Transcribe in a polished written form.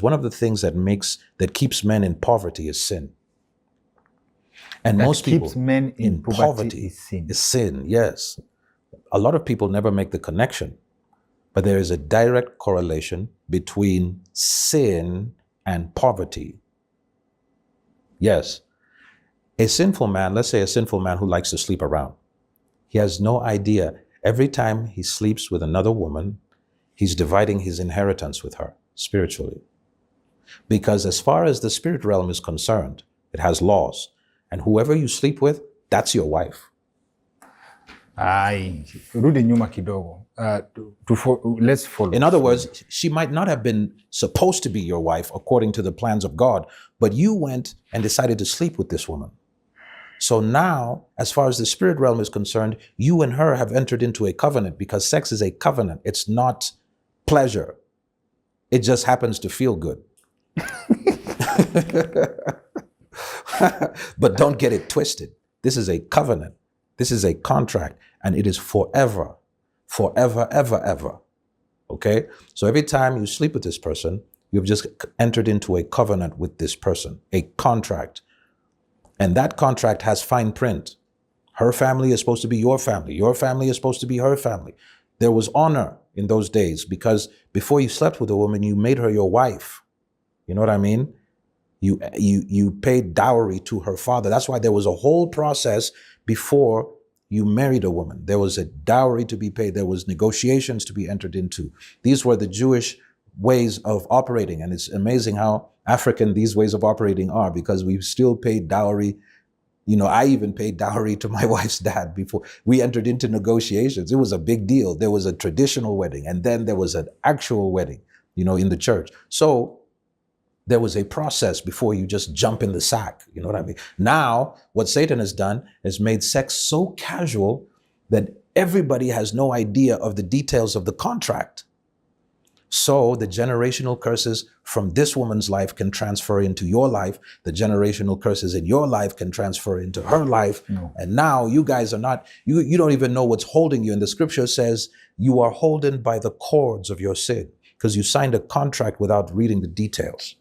One of the things that keeps men in poverty is sin. And That most people keeps men in poverty is sin. Yes. A lot of people never make the connection, but there is a direct correlation between sin and poverty. Yes. A sinful man, let's say a sinful man who likes to sleep around, he has no idea. Every time he sleeps with another woman, he's dividing his inheritance with her spiritually. Because as far as the spirit realm is concerned, it has laws. And whoever you sleep with, that's your wife. Rudi nyuma kidogo. Let's follow. In other words, she might not have been supposed to be your wife according to the plans of God, but you went and decided to sleep with this woman. So now, as far as the spirit realm is concerned, you and her have entered into a covenant, because sex is a covenant. It's not pleasure. It just happens to feel good. But don't get it twisted. This is a covenant. This is a contract, and it is forever, forever, ever, ever. Okay? So every time you sleep with this person, you've just entered into a covenant with this person, a contract. And that contract has fine print. Her family is supposed to be your family. Your family is supposed to be her family. There was honor in those days, because before you slept with a woman, you made her your wife. You know what I mean? You paid dowry to her father. That's why there was a whole process before you married a woman. There was a dowry to be paid. There was negotiations to be entered into. These were the Jewish ways of operating. And it's amazing how African these ways of operating are, because we still paid dowry. You know, I even paid dowry to my wife's dad before we entered into negotiations. It was a big deal. There was a traditional wedding, and then there was an actual wedding, you know, in the church. So there was a process before you just jump in the sack. You know what I mean? Now, what Satan has done is made sex so casual that everybody has no idea of the details of the contract. So the generational curses from this woman's life can transfer into your life. The generational curses in your life can transfer into her life. No. And now you guys are not, you don't even know what's holding you. And the scripture says you are holden by the cords of your sin, because you signed a contract without reading the details.